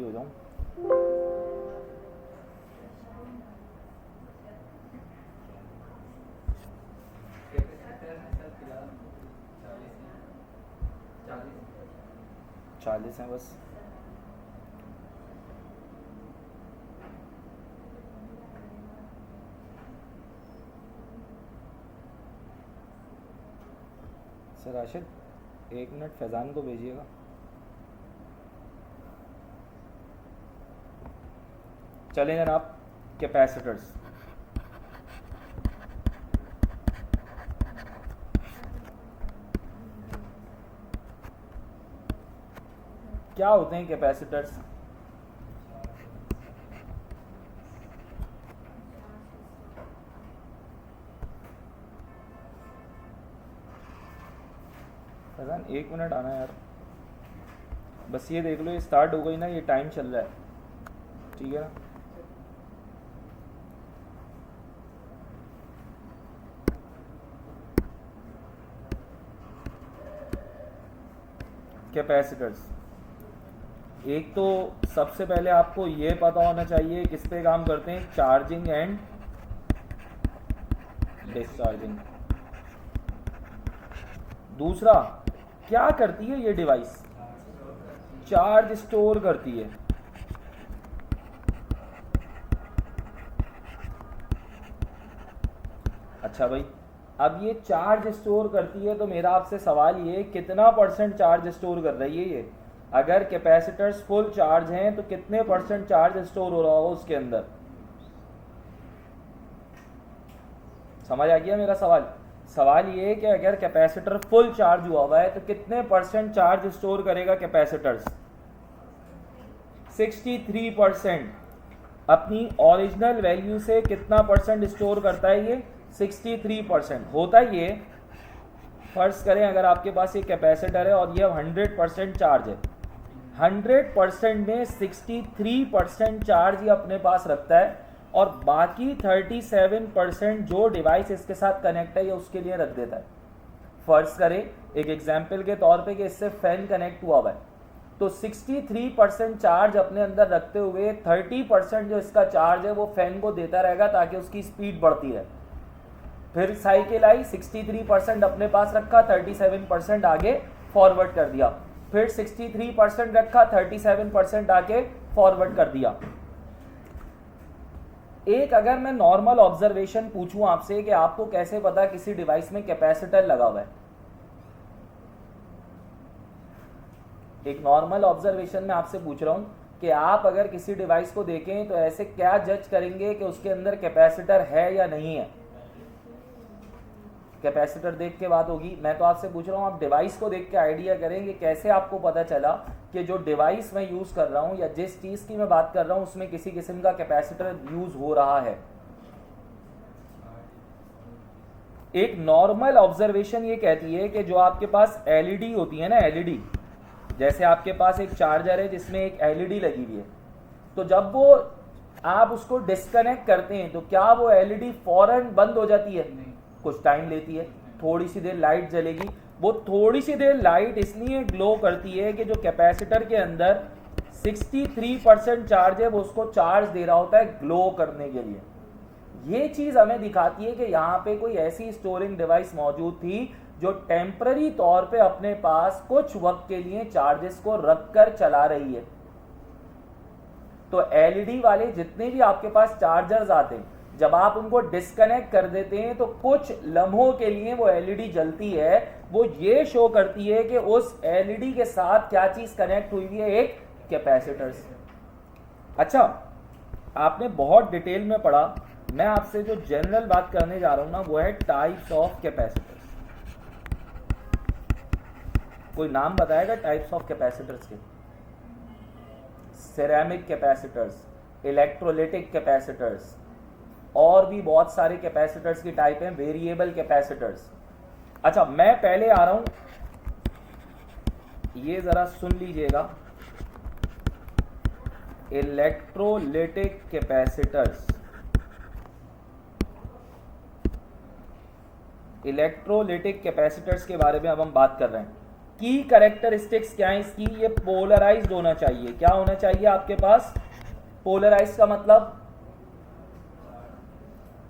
हो जाऊं। चालीस है बस। सर राशिद 1 मिनट फैज़ान को भेजिएगा। चलें जनाब, कैपेसिटर्स। क्या होते हैं कैपेसिटर्स? फैज़ान 1 मिनट आना यार, बस ये देख लो, ये स्टार्ट हो गई ना, ये टाइम चल रहा है, ठीक है ना। कैपेसिटर्स, एक तो सबसे पहले आपको ये पता होना चाहिए किस पे काम करते हैं, चार्जिंग एंड डिस्चार्जिंग। दूसरा, क्या करती है ये डिवाइस? चार्ज स्टोर करती है। अच्छा भाई, अब ये चार्ज स्टोर करती है, तो मेरा आपसे सवाल ये, कितना परसेंट चार्ज स्टोर कर रही है ये? अगर कैपेसिटर्स फुल चार्ज हैं तो कितने परसेंट चार्ज स्टोर हो रहा होगा उसके अंदर? समझ आ गया मेरा सवाल? सवाल ये है कि अगर कैपेसिटर फुल चार्ज हुआ है तो कितने परसेंट चार्ज स्टोर करेगा कैपेसिटर्स? 63%। अपनी ओरिजिनल वैल्यू से कितना परसेंट स्टोर करता है ये? 63%। होता ये, फर्ज करें अगर आपके पास ये कैपेसिटर है और ये 100% चार्ज है, 100% में 63% चार्ज ये अपने पास रखता है और बाकी 37% जो डिवाइस इसके साथ कनेक्ट है ये उसके लिए रख देता है। फर्ज करें एक एग्जाम्पल के तौर पे कि इससे फैन कनेक्ट हुआ है, तो 63% चार्ज अपने अंदर रखते हुए 30% जो इसका चार्ज है वो फैन को देता रहेगा ताकि उसकी स्पीड बढ़ती रहे। फिर साइकिल आई, 63% अपने पास रखा, 37% आगे फॉरवर्ड कर दिया, फिर 63% रखा, 37% आगे फॉरवर्ड कर दिया। एक अगर मैं नॉर्मल ऑब्जर्वेशन पूछूं आपसे कि आपको कैसे पता किसी डिवाइस में कैपेसिटर लगा हुआ है, एक नॉर्मल ऑब्जर्वेशन में आपसे पूछ रहा हूं कि आप अगर किसी डिवाइस को देखें तो ऐसे क्या जज करेंगे कि उसके अंदर कैपेसिटर है या नहीं है? कैपेसिटर देख के बात होगी। मैं तो आपसे पूछ रहा हूँ, आप डिवाइस को देख के आइडिया करेंगे कैसे आपको पता चला कि जो डिवाइस मैं यूज़ कर रहा हूँ या जिस चीज़ की मैं बात कर रहा हूँ उसमें किसी किस्म का कैपेसिटर यूज़ हो रहा है। एक नॉर्मल ऑब्जर्वेशन ये कहती है कि जो आपके पास एलईडी होती है ना, एलईडी, जैसे आपके पास एक चार्जर है जिसमें एक एलईडी लगी हुई है, तो जब वो आप उसको डिस्कनेक्ट करते हैं तो क्या वो एलईडी फौरन बंद हो जाती है? नहीं, कुछ टाइम लेती है, थोड़ी सी देर लाइट जलेगी। वो थोड़ी सी देर लाइट इसलिए ग्लो करती है कि जो कैपेसिटर के अंदर 63% चार्ज है वो उसको चार्ज दे रहा होता है ग्लो करने के लिए। ये चीज़ हमें दिखाती है कि यहाँ पे कोई ऐसी स्टोरिंग डिवाइस मौजूद थी जो टेम्पररी तौर पे अपने पास कुछ वक्त के लिए चार्जेस को रख कर चला रही है। तो एलईडी वाले जितने भी आपके पास चार्जर्स आते हैं, जब आप उनको डिस्कनेक्ट कर देते हैं तो कुछ लम्हों के लिए वो एलईडी जलती है, वो ये शो करती है कि उस एलईडी के साथ क्या चीज कनेक्ट हुई है, एक कैपेसिटर। अच्छा, आपने बहुत डिटेल में पढ़ा, मैं आपसे जो जनरल बात करने जा रहा हूं ना वो है टाइप्स ऑफ कैपेसिटर्स। कोई नाम बताएगा टाइप्स ऑफ कैपेसिटर्स के? सिरेमिक कैपेसिटर्स, इलेक्ट्रोलिटिक कैपेसिटर्स, और भी बहुत सारे कैपेसिटर्स की टाइप हैं, वेरिएबल कैपेसिटर्स। अच्छा, मैं पहले आ रहा हूं, ये जरा सुन लीजिएगा, इलेक्ट्रोलिटिक कैपेसिटर्स। इलेक्ट्रोलिटिक कैपेसिटर्स के बारे में अब हम बात कर रहे हैं। की कैरेक्टरिस्टिक्स क्या है इसकी, ये पोलराइज्ड होना चाहिए। क्या होना चाहिए आपके पास, पोलराइज्ड का मतलब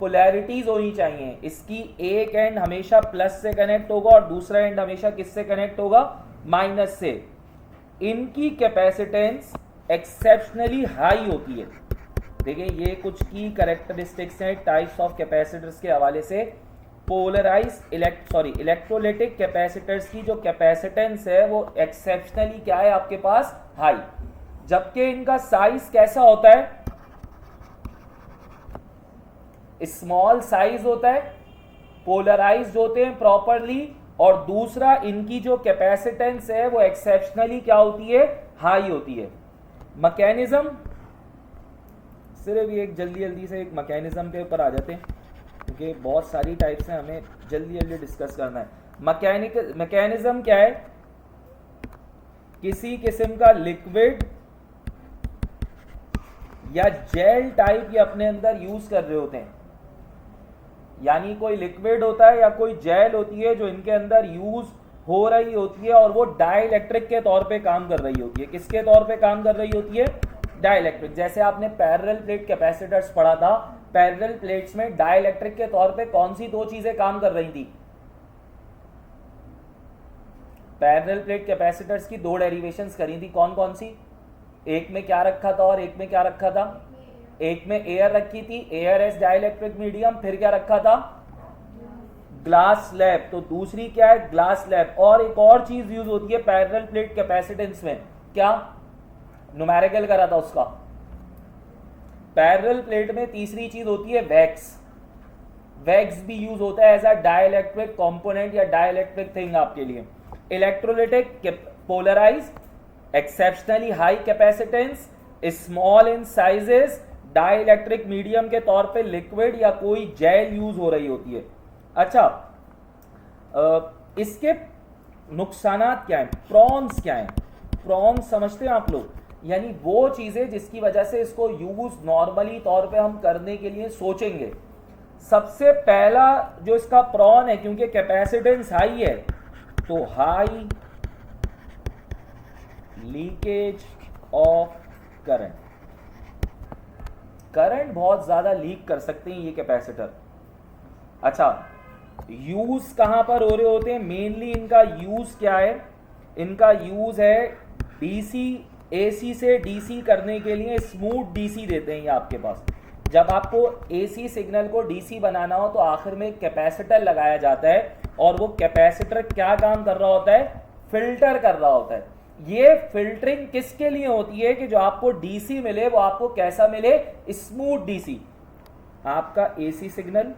पोलैरिटीज होनी चाहिए। इसकी एक एंड हमेशा प्लस से कनेक्ट होगा और दूसरा एंड हमेशा किससे कनेक्ट होगा, माइनस से। इनकी कैपेसिटेंस एक्सेप्शनली हाई होती है। देखिए ये कुछ की कैरेक्टरिस्टिक्स हैं टाइप्स ऑफ कैपेसिटर्स के हवाले से। पोलराइज इलेक्ट्रोलिटिक कैपेसिटर्स की जो कैपेसिटेंस है वो एक्सेप्शनली क्या है आपके पास, हाई। जबकि इनका साइज कैसा होता है, स्मॉल साइज होता है, पोलराइज्ड होते हैं प्रॉपरली, और दूसरा इनकी जो कैपेसिटेंस है वो एक्सेप्शनली क्या होती है, हाई होती है। मैकेनिज्म, सिर्फ एक जल्दी से एक मैकेनिज्म के ऊपर आ जाते हैं क्योंकि बहुत सारी टाइप्स हैं, हमें जल्दी डिस्कस करना है। मैकेनिज्म क्या है, किसी किस्म का लिक्विड या जेल टाइप ये अपने अंदर यूज कर रहे होते हैं, यानी कोई लिक्विड होता है या कोई जेल होती है जो इनके अंदर यूज हो रही होती है और वो डाइलेक्ट्रिक के तौर पे काम कर रही होती है। किसके तौर पे काम कर रही होती है, डाइलेक्ट्रिक। जैसे आपने पैरेलल प्लेट कैपेसिटर्स पढ़ा था, पैरेलल प्लेट्स में डाइलेक्ट्रिक के तौर पे कौन सी दो चीजें काम कर रही थी, पैरेलल प्लेट कैपेसिटर्स की दो डेरिवेशंस करी थी, कौन कौन सी, एक में क्या रखा था और एक में क्या रखा था, एक में एयर रखी थी, एयर एज डाइलेक्ट्रिक मीडियम, फिर क्या रखा था, ग्लास स्लैब। तो दूसरी क्या है, ग्लास स्लैब। और एक और चीज यूज होती है पैरेलल प्लेट कैपेसिटेंस में, क्या, न्यूमेरिकल करा था उसका। पैरेलल प्लेट में तीसरी चीज होती है वैक्स। वैक्स भी यूज होता है एज अ डाइलेक्ट्रिक कंपोनेंट या डाइलेक्ट्रिक थिंग आपके लिए। Electrolytic, polarise, exceptionally high capacitance, small in sizes, dielectric medium के तौर पे लिक्विड या कोई जेल यूज हो रही होती है। अच्छा, इसके नुकसानात क्या हैं, प्रॉन्स क्या हैं, प्रॉन्स समझते हैं आप लोग, यानी वो चीजें जिसकी वजह से इसको यूज नॉर्मली तौर पे हम करने के लिए सोचेंगे। सबसे पहला जो इसका प्रॉन है, क्योंकि कैपेसिटेंस हाई है तो high leakage of current, current बहुत ज्यादा लीक कर सकते हैं ये कैपेसिटर। अच्छा, यूज कहां पर हो रहे होते हैं, मेनली इनका यूज क्या है, इनका यूज है डीसी, एसी से डीसी करने के लिए स्मूथ डीसी देते हैं ये आपके पास। जब आपको एसी सिग्नल को डीसी बनाना हो तो आखिर में एक कैपेसिटर लगाया जाता है और वो कैपेसिटर क्या काम कर रहा होता है, फिल्टर कर रहा होता है। ये फिल्टरिंग किसके लिए होती है कि जो आपको डीसी मिले वो आपको कैसा मिले, स्मूथ डीसी। आपका एसी सिग्नल,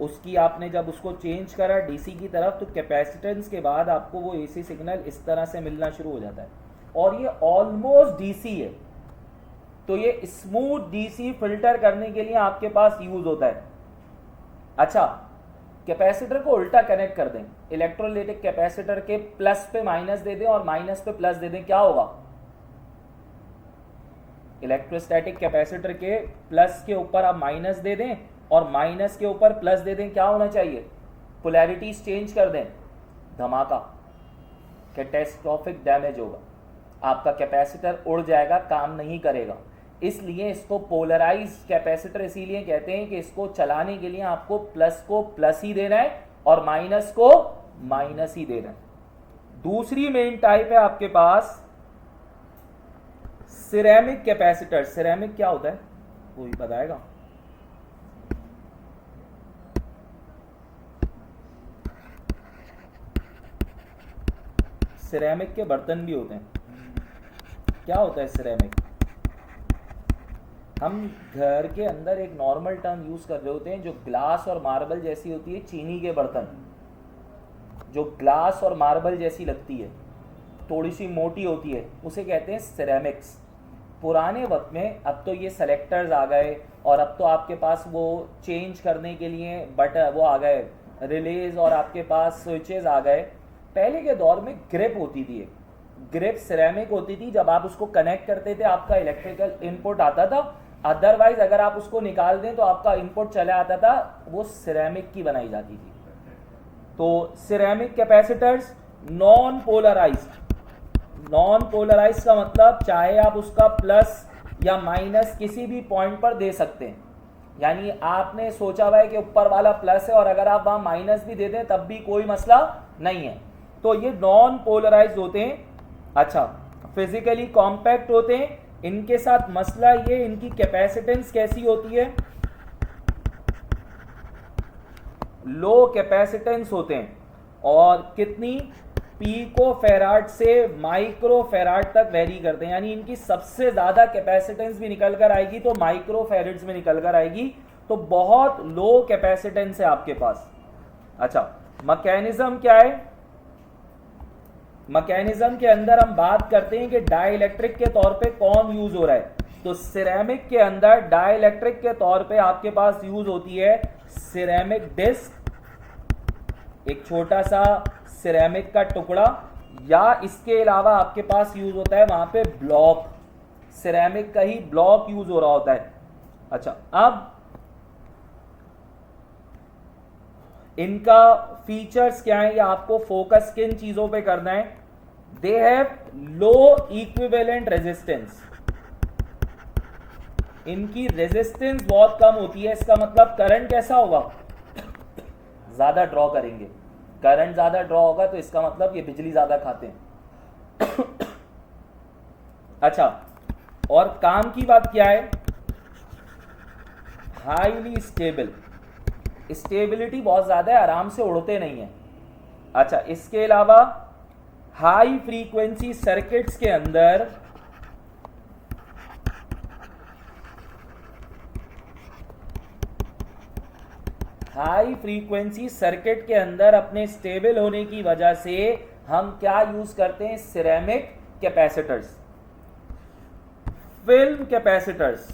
उसकी आपने जब उसको चेंज करा डीसी की तरफ तो कैपेसिटेंस के बाद आपको वो एसी सिग्नल इस तरह से मिलना शुरू हो जाता है और ये ऑलमोस्ट डीसी है। तो ये स्मूथ डीसी फिल्टर करने के लिए आपके पास यूज होता है। अच्छा, कैपेसिटर को उल्टा कनेक्ट कर दें, इलेक्ट्रोलाइटिक कैपेसिटर के प्लस पे माइनस दे दें और माइनस पे प्लस दे दें, क्या होगा, इलेक्ट्रोस्टैटिक कैपेसिटर के प्लस के ऊपर आप माइनस दे दें और माइनस के ऊपर प्लस दे दें, क्या होना चाहिए, पोलैरिटीज चेंज कर दें, धमाका, कैटेस्ट्रोफिक डैमेज होगा, आपका कैपेसिटर उड़ जाएगा, काम नहीं करेगा। इसलिए इसको पोलराइज कैपेसिटर इसीलिए कहते हैं कि इसको चलाने के लिए आपको प्लस को प्लस ही देना है और माइनस को माइनस ही देना है। दूसरी मेन टाइप है आपके पास सिरेमिक कैपेसिटर। सिरेमिक क्या होता है, कोई बताएगा, सिरेमिक के बर्तन भी होते हैं, क्या होता है सिरेमिक, हम घर के अंदर एक नॉर्मल टर्म यूज कर रहे होते हैं जो ग्लास और मार्बल जैसी होती है, चीनी के बर्तन जो ग्लास और मार्बल जैसी लगती है, थोड़ी सी मोटी होती है, उसे कहते हैं सिरेमिक्स। पुराने वक्त में, अब तो ये सेलेक्टर्स आ गए और अब तो आपके पास वो चेंज करने के लिए बटन वो आ गए, रिलेज, और आपके पास स्विचेस आ गए। पहले के दौर में ग्रिप होती थी, ग्रिप सिरेमिक होती थी, जब आप उसको कनेक्ट करते थे आपका इलेक्ट्रिकल इनपुट आता था, अदरवाइज अगर आप उसको निकाल दें तो आपका इनपुट चला आता था, वो सिरेमिक की बनाई जाती थी। तो ceramic capacitors non polarised. Non polarised का मतलब चाहे आप उसका प्लस या माइनस किसी भी पॉइंट पर दे सकते हैं, यानी आपने सोचा हुआ है कि ऊपर वाला प्लस है और अगर आप वहां माइनस भी दे दें तब भी कोई मसला नहीं है, तो ये नॉन पोलराइज्ड होते हैं। अच्छा, फिजिकली कॉम्पैक्ट होते हैं। इनके साथ मसला ये, इनकी कैपेसिटेंस कैसी होती है, लो कैपेसिटेंस होते हैं और कितनी, पीको फेराड से माइक्रो फेराड तक वेरी करते हैं, यानी इनकी सबसे ज्यादा कैपेसिटेंस भी निकल कर आएगी तो माइक्रो फेराड्स में निकल कर आएगी, तो बहुत लो कैपेसिटेंस है आपके पास। अच्छा, मैकेनिज्म क्या है, मैकेनिज्म के अंदर हम बात करते हैं कि डाइलेक्ट्रिक के तौर पे कौन यूज हो रहा है, तो सिरेमिक के अंदर डाइलेक्ट्रिक के तौर पे आपके पास यूज होती है सिरेमिक डिस्क, एक छोटा सा सिरेमिक का टुकड़ा, या इसके अलावा आपके पास यूज होता है वहां पे ब्लॉक, सिरेमिक का ही ब्लॉक यूज हो रहा होता है। अच्छा, अब इनका फीचर्स क्या है, या आपको फोकस किन चीजों पे करना है, they have low equivalent resistance, इनकी रेजिस्टेंस बहुत कम होती है। इसका मतलब करंट कैसा होगा, ज्यादा ड्रॉ करेंगे, करंट ज्यादा ड्रॉ होगा तो इसका मतलब ये बिजली ज्यादा खाते हैं। अच्छा, और काम की बात क्या है, हाईली स्टेबल, स्टेबिलिटी बहुत ज्यादा है, आराम से उड़ते नहीं है। अच्छा, इसके अलावा हाई फ्रीक्वेंसी सर्किट्स के अंदर हाई फ्रीक्वेंसी सर्किट के अंदर अपने स्टेबल होने की वजह से हम क्या यूज करते हैं, सिरेमिक कैपेसिटर्स, फिल्म कैपेसिटर्स।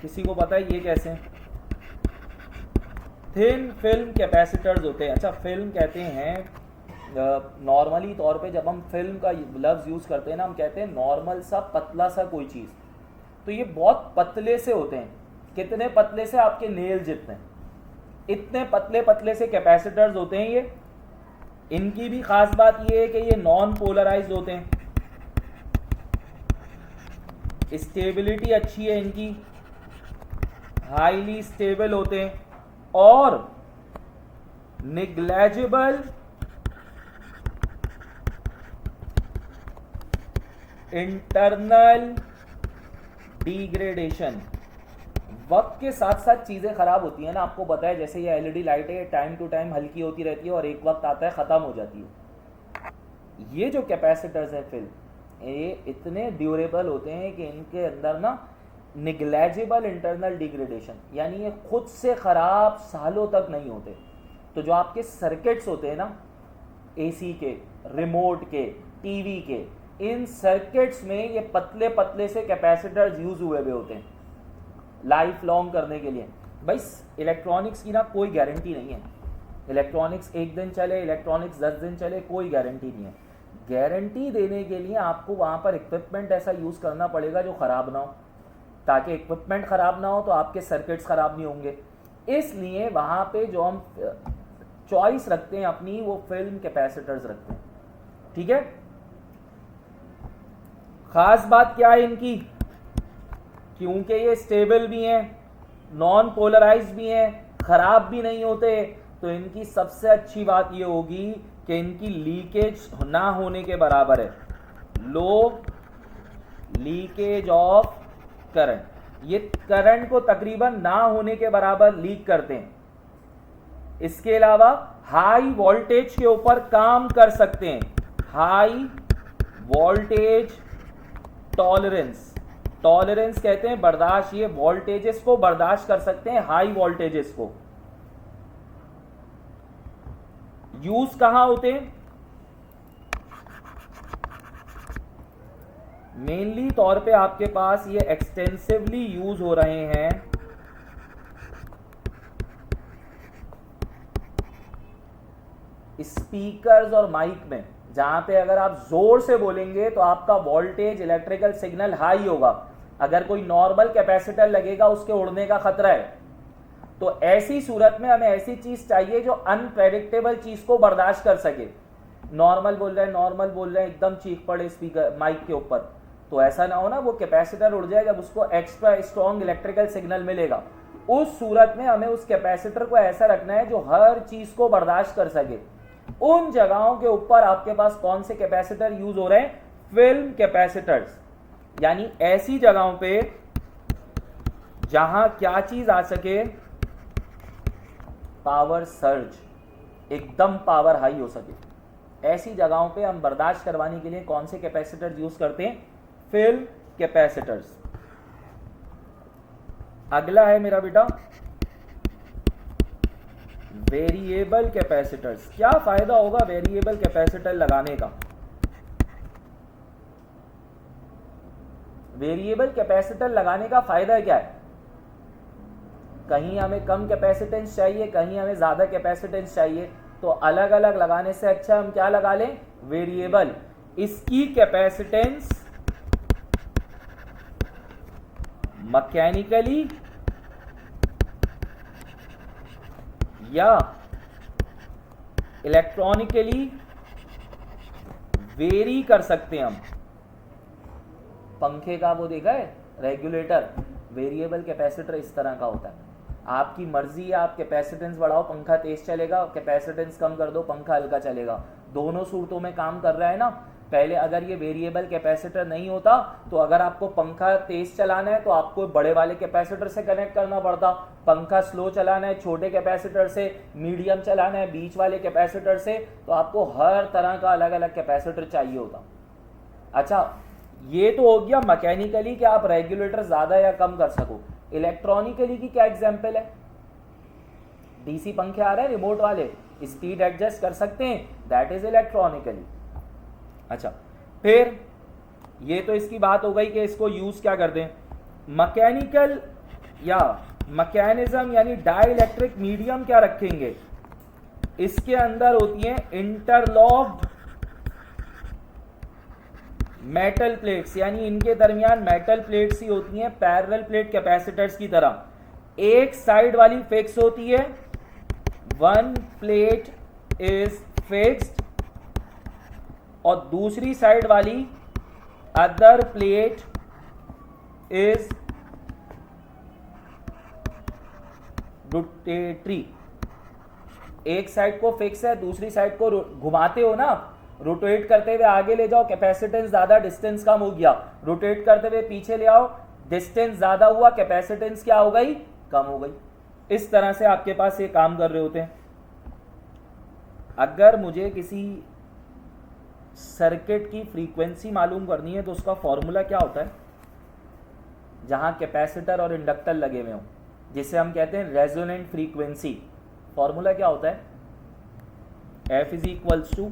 किसी को पता है ये कैसे, थिन फिल्म कैपेसिटर्स होते हैं। अच्छा, फिल्म कहते हैं नॉर्मली तौर पे जब हम फिल्म का लफ्ज यूज करते हैं ना, हम कहते हैं नॉर्मल सा पतला सा कोई चीज, तो ये बहुत पतले से होते हैं। कितने पतले से, आपके नेल जितने, इतने पतले पतले से कैपेसिटर्स होते हैं ये। इनकी भी खास बात ये है कि ये नॉन पोलराइज्ड होते हैं, स्टेबिलिटी अच्छी है इनकी, हाईली स्टेबल होते हैं, और निग्लेजिबल इंटरनल डिग्रेडेशन। वक्त के साथ साथ चीज़ें ख़राब होती हैं ना, आपको पता है, जैसे ये एलईडी लाइट है, टाइम टू टाइम हल्की होती रहती है और एक वक्त आता है ख़त्म हो जाती है। ये जो कैपेसिटर्स हैं फिल्म, ये इतने ड्यूरेबल होते हैं कि इनके अंदर ना निग्लेजिबल इंटरनल डिग्रेडेशन, यानी ये खुद से ख़राब सालों तक नहीं होते। तो जो आपके सर्किट्स होते हैं ना, एसी के, रिमोट के, टीवी के, इन सर्किट्स में ये पतले पतले से कैपेसिटर्स यूज़ हुए हुए होते हैं लाइफ लॉन्ग करने के लिए। भाई इलेक्ट्रॉनिक्स की ना कोई गारंटी नहीं है, इलेक्ट्रॉनिक्स एक दिन चले, इलेक्ट्रॉनिक्स 10 दिन चले, कोई गारंटी नहीं है। गारंटी देने के लिए आपको वहाँ पर इक्विपमेंट ऐसा यूज़ करना पड़ेगा जो ख़राब ना हो, ताकि इक्विपमेंट ख़राब ना हो तो आपके सर्किट्स ख़राब नहीं होंगे। इसलिए वहाँ पे जो हम चॉइस रखते हैं अपनी, वो फिल्म कैपेसिटर्स रखते हैं। ठीक है, ख़ास बात क्या है इनकी, क्योंकि ये स्टेबल भी हैं, नॉन पोलराइज्ड भी हैं, ख़राब भी नहीं होते, तो इनकी सबसे अच्छी बात ये होगी कि इनकी लीकेज ना होने के बराबर है, लो लीकेज ऑफ करंट। ये करंट को तकरीबन ना होने के बराबर लीक करते हैं। इसके अलावा हाई वोल्टेज के ऊपर काम कर सकते हैं, हाई वोल्टेज टॉलरेंस, टॉलरेंस कहते हैं बर्दाश्त, ये वोल्टेजेस को बर्दाश्त कर सकते हैं, हाई वोल्टेजेस को। यूज कहां होते हैं, मेनली तौर पे आपके पास ये एक्सटेंसिवली यूज हो रहे हैं स्पीकर्स और माइक में, जहां पे अगर आप जोर से बोलेंगे तो आपका वोल्टेज इलेक्ट्रिकल सिग्नल हाई होगा, अगर कोई नॉर्मल कैपेसिटर लगेगा उसके उड़ने का खतरा है। तो ऐसी सूरत में हमें ऐसी चीज चाहिए जो अनप्रेडिक्टेबल चीज को बर्दाश्त कर सके। नॉर्मल बोल रहे हैं, नॉर्मल बोल रहे हैं, एकदम चीख पड़े स्पीकर माइक के ऊपर, तो ऐसा ना हो ना, वो कैपेसिटर उड़ जाए जब उसको एक्स्ट्रा स्ट्रॉन्ग इलेक्ट्रिकल सिग्नल मिलेगा। उस सूरत में हमें उस कैपेसिटर को ऐसा रखना है जो हर चीज को बर्दाश्त कर सके। उन जगहों के ऊपर आपके पास कौन से कैपेसिटर यूज हो रहे हैं? फिल्म कैपेसिटर्स, यानी ऐसी जगहों पे जहां क्या चीज आ सके? पावर सर्ज, एकदम पावर हाई हो सके। ऐसी जगहों पे हम बर्दाश्त करवाने के लिए कौन से कैपेसिटर यूज करते हैं? Film capacitors. अगला है मेरा बेटा वेरिएबल कैपेसिटर्स। क्या फायदा होगा वेरिएबल कैपेसिटर लगाने का? वेरिएबल कैपेसिटर लगाने का फायदा क्या है? कहीं हमें कम कैपेसिटेंस चाहिए, कहीं हमें ज्यादा कैपेसिटेंस चाहिए, तो अलग अलग लगाने से अच्छा हम क्या लगा लें? वेरिएबल। इसकी कैपेसिटेंस मैकेनिकली या इलेक्ट्रॉनिकली वेरी कर सकते हैं हम। पंखे का वो देखा है रेगुलेटर, वेरिएबल कैपेसिटर इस तरह का होता है। आपकी मर्जी है, आप कैपेसिटेंस बढ़ाओ पंखा तेज चलेगा, कैपेसिटेंस कम कर दो पंखा हल्का चलेगा। दोनों सूरतों में काम कर रहा है ना। पहले अगर ये वेरिएबल कैपेसिटर नहीं होता तो अगर आपको पंखा तेज चलाना है तो आपको बड़े वाले कैपेसिटर से कनेक्ट करना पड़ता, पंखा स्लो चलाना है छोटे कैपेसिटर से, मीडियम चलाना है बीच वाले कैपेसिटर से, तो आपको हर तरह का अलग अलग कैपेसिटर चाहिए होता। अच्छा, ये तो हो गया मैकेनिकली कि आप रेगुलेटर ज्यादा या कम कर सको। इलेक्ट्रॉनिकली की क्या एग्जांपल है? डीसी पंखे आ रहे हैं रिमोट वाले, स्पीड एडजस्ट कर सकते हैं, दैट इज इलेक्ट्रॉनिकली। अच्छा, फिर ये तो इसकी बात हो गई कि इसको यूज क्या कर दें। मैकेनिकल या मैकेनिज्म यानी डाइलेक्ट्रिक मीडियम क्या रखेंगे? इसके अंदर होती है इंटरलॉक्ड मेटल प्लेट्स, यानी इनके दरमियान मेटल प्लेट्स ही होती हैं पैरेलल प्लेट कैपेसिटर्स की तरह। एक साइड वाली फिक्स होती है, वन प्लेट इज फिक्स्ड, और दूसरी साइड वाली अदर प्लेट इज रोटेटरी। एक साइड को फिक्स है, दूसरी साइड को घुमाते हो ना, रोटेट करते हुए आगे ले जाओ कैपेसिटेंस ज्यादा, डिस्टेंस कम हो गया, रोटेट करते हुए पीछे ले आओ, डिस्टेंस ज्यादा हुआ, कैपेसिटेंस क्या हो गई? कम हो गई। इस तरह से आपके पास ये काम कर रहे होते हैं। अगर मुझे किसी सर्किट की फ्रीक्वेंसी मालूम करनी है तो उसका फॉर्मूला क्या होता है? जहां कैपेसिटर और इंडक्टर लगे हुए हो, जिसे हम कहते हैं रेजोनेंट फ्रीक्वेंसी, फॉर्मूला क्या होता है? F is equals to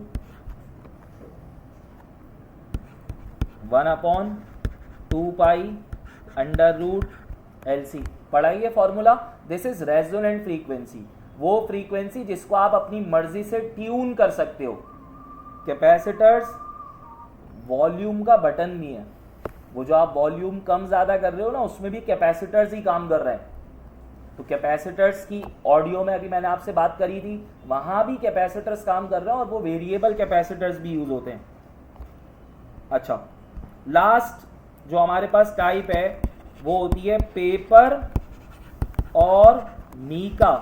1/2 pi under root LC। पढ़ाइए formula. This is resonant frequency, वो फ्रीक्वेंसी जिसको आप अपनी मर्जी से ट्यून कर सकते हो। कैपेसिटर्स वॉल्यूम का बटन भी है, वो जो आप वॉल्यूम कम ज्यादा कर रहे हो ना, उसमें भी कैपेसिटर्स ही काम कर रहे हैं। तो कैपेसिटर्स की ऑडियो में अभी मैंने आपसे बात करी थी, वहां भी कैपेसिटर्स काम कर रहे हैं और वो वेरिएबल कैपेसिटर्स भी यूज होते हैं। अच्छा, लास्ट जो हमारे पास टाइप है वो होती है पेपर और मीका।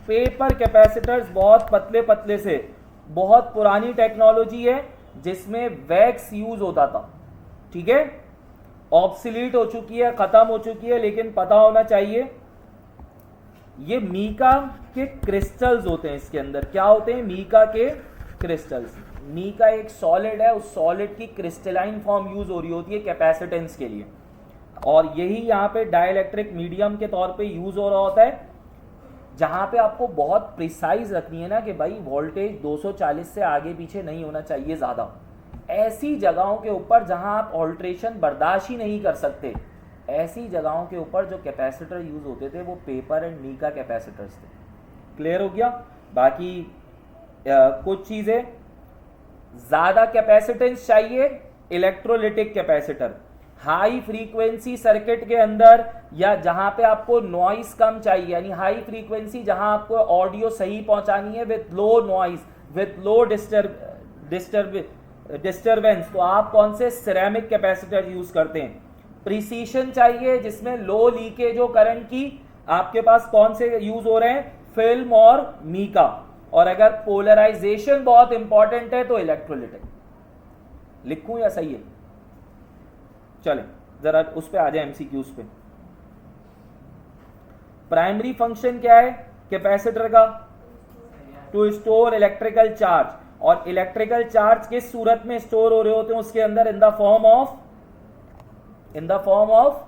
पेपर कैपेसिटर्स बहुत पतले पतले से, बहुत पुरानी टेक्नोलॉजी है जिसमें वैक्स यूज होता था, ठीक है, ऑब्सोलीट हो चुकी है, खत्म हो चुकी है, लेकिन पता होना चाहिए ये मीका के क्रिस्टल्स होते हैं। इसके अंदर क्या होते हैं? मीका के क्रिस्टल्स। मीका एक सॉलिड है, उस सॉलिड की क्रिस्टलाइन फॉर्म यूज हो रही होती है कैपेसिटेंस के लिए, और यही यहाँ पे डाइलेक्ट्रिक मीडियम के तौर पे यूज हो रहा होता है, जहां पे आपको बहुत प्रिसाइज रखनी है ना कि भाई वोल्टेज 240 से आगे पीछे नहीं होना चाहिए ज्यादा। ऐसी जगहों के ऊपर जहां आप ऑल्ट्रेशन बर्दाश्त ही नहीं कर सकते, ऐसी जगहों के ऊपर जो कैपेसिटर यूज होते थे वो पेपर एंड मीका कैपेसिटर्स थे। क्लियर हो गया? बाकी कुछ चीजें, ज्यादा कैपेसिटेंस चाहिए, electrolytic capacitor. High frequency circuit के अंदर या जहां पे आपको नॉइस कम चाहिए, यानी हाई फ्रीक्वेंसी जहां आपको ऑडियो सही पहुंचानी है with low noise, with low disturbance, तो आप कौन से सिरेमिक कैपेसिटर यूज करते हैं। प्रिसीशन चाहिए जिसमें लो लीकेज हो करंट की, आपके पास कौन से यूज हो रहे हैं, फिल्म और मीका। और अगर पोलराइजेशन बहुत इंपॉर्टेंट है तो इलेक्ट्रोलिटिक। लिखूं या सही है? चलें जरा उस पे आ जाए, एमसीक्यूज पे। प्राइमरी फंक्शन क्या है कैपेसिटर का, टू स्टोर इलेक्ट्रिकल चार्ज, और इलेक्ट्रिकल चार्ज किस सूरत में स्टोर हो रहे होते हैं उसके अंदर, in the form of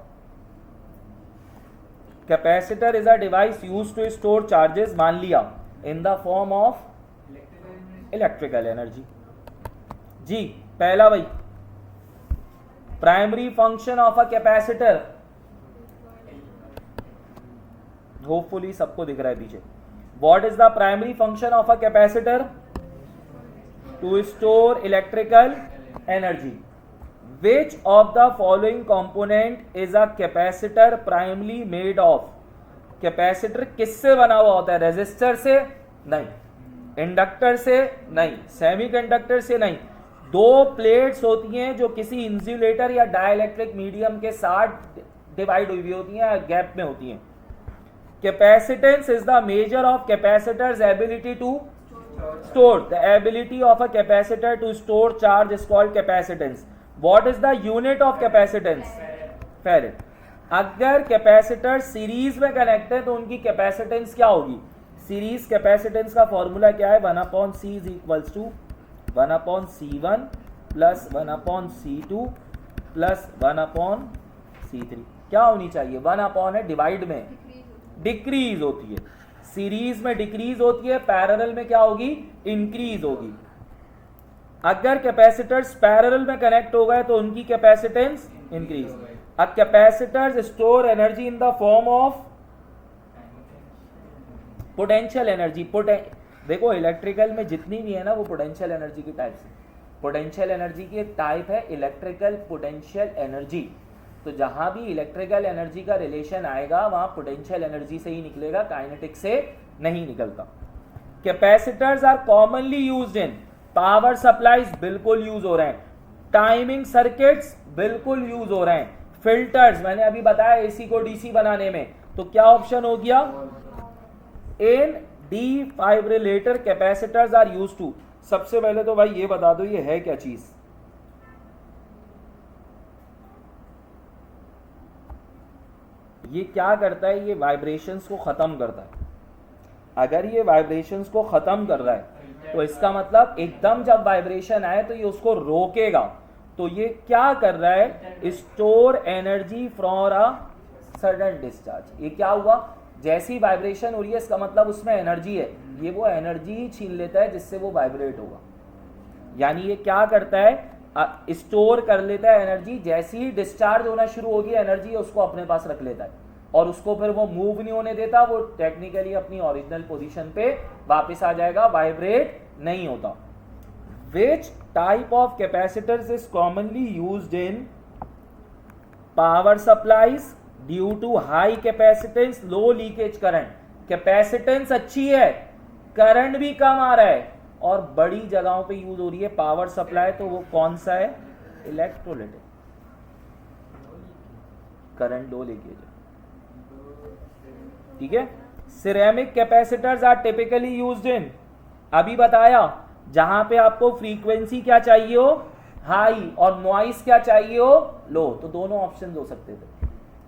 capacitor is a device used to store charges, मान लिया in the form of electrical energy. जी पहला भाई, primary function of a capacitor, hopefully सबको दिख रहा है पीछे। What is the primary function of a capacitor, to store electrical energy. Which of the following component is a capacitor primary made of. Capacitor किससे बना हुआ होता है, रेजिस्टर से नहीं, इंडक्टर से नहीं, सेमीकंडक्टर से नहीं। दो प्लेट्स होती हैं जो किसी इंसुलेटर या डाइलेक्ट्रिक मीडियम के साथ डिवाइड हुई होती हैं, गैप में होती हैं। Capacitance is the measure of capacitor's ability to store, the ability of a capacitor to store charge is called capacitance. What is the unit of capacitance, farad. अगर capacitor series में connect है तो उनकी capacitance क्या होगी, series capacitance का formula क्या है, 1/c is equals to 1/c1 plus 1/c2 plus 1/c3। क्या होनी चाहिए, 1 है, डिवाइड में डिक्रीज होती है, सीरीज में डिक्रीज होती है, पैरेलल में क्या होगी, इंक्रीज होगी। अगर कैपेसिटर्स पैरेलल में कनेक्ट हो गए तो उनकी capacitance increase. A capacitors store energy in the form of potential energy. देखो इलेक्ट्रिकल में जितनी भी है ना वो पोटेंशियल एनर्जी की टाइप से, पोटेंशियल एनर्जी की एक टाइप है इलेक्ट्रिकल पोटेंशियल एनर्जी। तो जहां भी इलेक्ट्रिकल एनर्जी का रिलेशन आएगा वहां पोटेंशियल एनर्जी से ही निकलेगा, काइनेटिक से नहीं निकलता। Capacitors are commonly used in power supplies, बिल्कुल यूज हो रहे हैं। टाइमिंग सर्किट्स बिल्कुल यूज हो रहे हैं। फिल्टर्स मैंने अभी बताया एसी को डीसी बनाने में, तो क्या ऑप्शन हो गया, in defibrillator capacitors are used to. सबसे पहले तो भाई ये बता दो ये है क्या चीज, ये क्या करता है, ये वाइब्रेशंस को खत्म करता है। अगर ये वाइब्रेशंस को खत्म कर रहा है तो इसका मतलब एकदम जब वाइब्रेशन आए तो ये उसको रोकेगा। तो ये क्या कर रहा है, store energy from a sudden discharge. ये क्या हुआ, जैसी वाइब्रेशन हो रही है इसका मतलब उसमें एनर्जी है, ये वो एनर्जी ही छीन लेता है जिससे वो वाइब्रेट होगा। यानी ये क्या करता है, स्टोर कर लेता है एनर्जी, जैसे ही डिस्चार्ज होना शुरू होगी एनर्जी उसको अपने पास रख लेता है और उसको फिर वो मूव नहीं होने देता, वो टेक्निकली अपनी ओरिजिनल पोजीशन पे वापस आ जाएगा, वाइब्रेट नहीं होता। Which type of capacitors is commonly used in power supplies due to high capacitance low leakage current. Capacitance अच्छी है, करंट भी कम आ रहा है और बड़ी जगहों पे यूज हो रही है पावर सप्लाई, तो वो कौन सा है, इलेक्ट्रोलिटिक, करंट लो लीकेज है। ठीक है। Ceramic capacitors are typically used in, अभी बताया जहां पे आपको फ्रीक्वेंसी क्या चाहिए हो हाई और नॉइस क्या चाहिए हो लो, तो दोनों ऑप्शन हो सकते थे।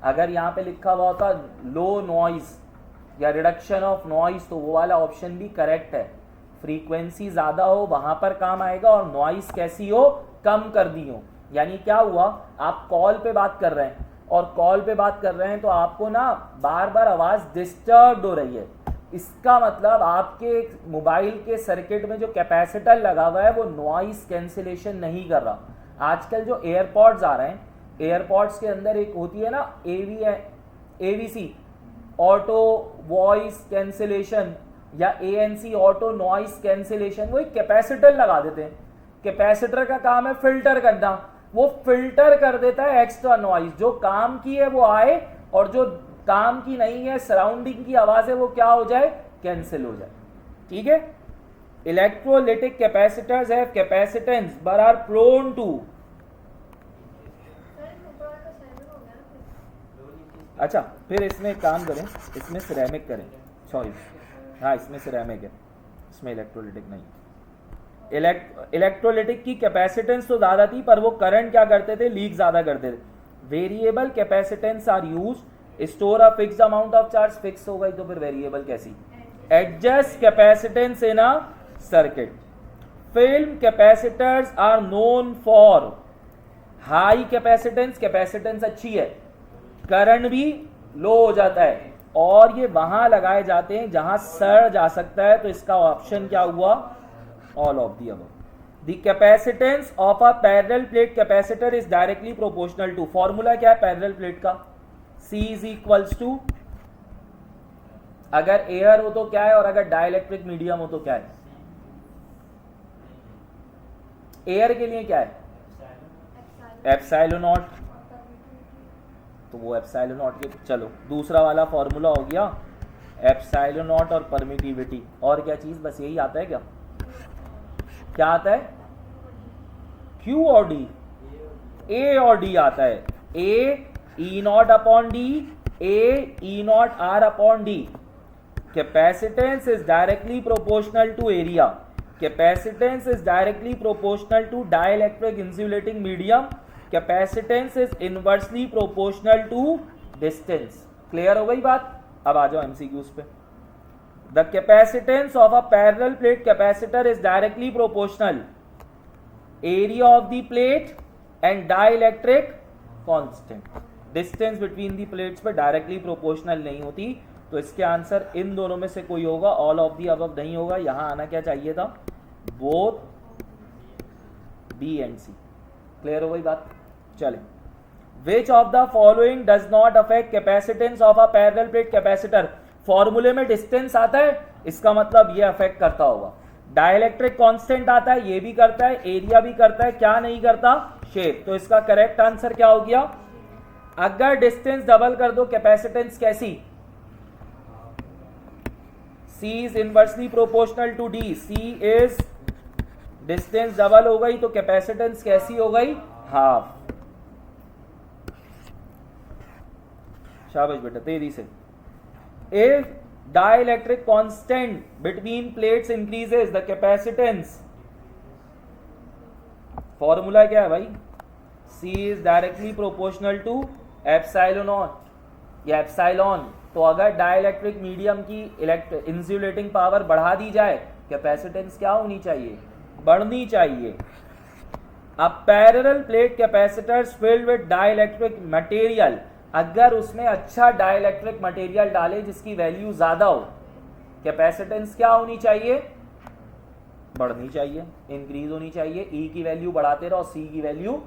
अगर यहां पे लिखा हुआ होता लो नॉइस या रिडक्शन ऑफ नॉइस तो वो वाला ऑप्शन भी करेक्ट है। फ्रीक्वेंसी ज्यादा हो वहां पर काम आएगा और नॉइस कैसी हो, कम कर दी हो। यानी क्या हुआ, आप कॉल पे बात कर रहे हैं और कॉल पे बात कर रहे हैं तो आपको ना बार बार आवाज डिस्टर्ब हो रही है, इसका मतलब आपके मोबाइल के सर्किट में जो कैपेसिटर लगा हुआ है वो नॉइस कैंसिलेशन नहीं कर रहा। आजकल जो एयरपॉड्स आ रहे हैं, एयरपॉड्स के अंदर एक होती है ना AVC ऑटो वॉइस कैंसिलेशन या ANC ऑटो नॉइस कैंसिलेशन, वो एक कैपेसिटर लगा देते हैं। कैपेसिटर का काम है फिल्टर करना, वो फिल्टर कर देता है एक्स्ट्रा नॉइस, जो काम की है वो आए और जो काम की नहीं है सराउंडिंग की आवाज है वो क्या हो जाए, कैंसिल हो जाए। ठीक है, electrolytic capacitors have capacitance but are prone to, अच्छा फिर इसमें एक काम करें, इसमें सिरेमिक करें, सॉरी हाँ इसमें सिरेमिक है, इसमें इलेक्ट्रोलिटिक नहीं। इलेक्ट्रोलिटिक की कैपेसिटेंस तो ज़्यादा थी पर वो करंट क्या करते थे, लीक ज़्यादा करते थे। Variable capacitance are use, store a fixed amount of charge, fix हो गई तो फिर वेरिएबल कैसी, adjust capacitance in a circuit. Film capacitors are known for high capacitance, capacitance अच्छी है, करंट भी लो हो जाता है, और ये वहां लगाए जाते हैं जहां सड़ जा सकता है, तो इसका ऑप्शन क्या हुआ, all of the above. The capacitance of a parallel plate capacitor is directly proportional to, formula क्या है पैरेलल प्लेट का, C इज इक्वल्स टू, अगर एयर हो तो क्या है और अगर डाइलेक्ट्रिक मीडियम हो तो क्या है, एयर के लिए क्या है एप्सिलॉन नॉट, तो वो एप्सिलॉन नॉट के, चलो दूसरा वाला फॉर्मूला हो गया एप्सिलॉन नॉट और परमिटिविटी, और क्या चीज, बस यही आता है क्या, क्या आता है, Q और D, A और D आता है, A E naught upon D, A E naught R upon D। Capacitance is directly proportional to area, capacitance is directly proportional to dielectric insulating medium, capacitance is inversely proportional to distance. Clear हो गई बात, अब आ जाओ MCQs पे। The capacitance of a parallel plate capacitor is directly proportional area of the plate and dielectric constant, distance between the plates पे directly proportional नहीं होती, तो इसके आंसर इन दोनों में से कोई होगा, ऑल ऑफ दी अबव नहीं होगा, यहां आना क्या चाहिए था, both B and C. Clear हो गई बात, चले। Which of the following does not affect capacitance of a parallel plate capacitor, फॉर्मूले में डिस्टेंस आता है, इसका मतलब ये अफेक्ट करता होगा, डाइलेक्ट्रिक कांस्टेंट आता है, ये भी करता है, एरिया भी करता है, क्या नहीं करता, शेप। तो इसका करेक्ट आंसर क्या हो गया, अगर डिस्टेंस डबल कर दो कैपेसिटेंस कैसी, C is inversely proportional to D, C is distance double हो गई तो कैपेसिटेंस कैसी हो गई, हाफ। शाबाश बेटा, तेजी से। If dielectric constant between plates increases the capacitance, formula क्या है भाई, C is directly proportional to epsilon not या एप्सिलॉन। तो अगर डाइलेक्ट्रिक मीडियम की इंसुलेटिंग पावर बढ़ा दी जाए, कैपेसिटेंस क्या होनी चाहिए, बढ़नी चाहिए। अब parallel plate capacitors filled with dielectric material, अगर उसमें अच्छा डाइलेक्ट्रिक मटेरियल डाले जिसकी वैल्यू ज्यादा हो, कैपेसिटेंस क्या होनी चाहिए, बढ़नी चाहिए, इंक्रीज होनी चाहिए, ई की वैल्यू बढ़ाते रहो, सी की वैल्यू।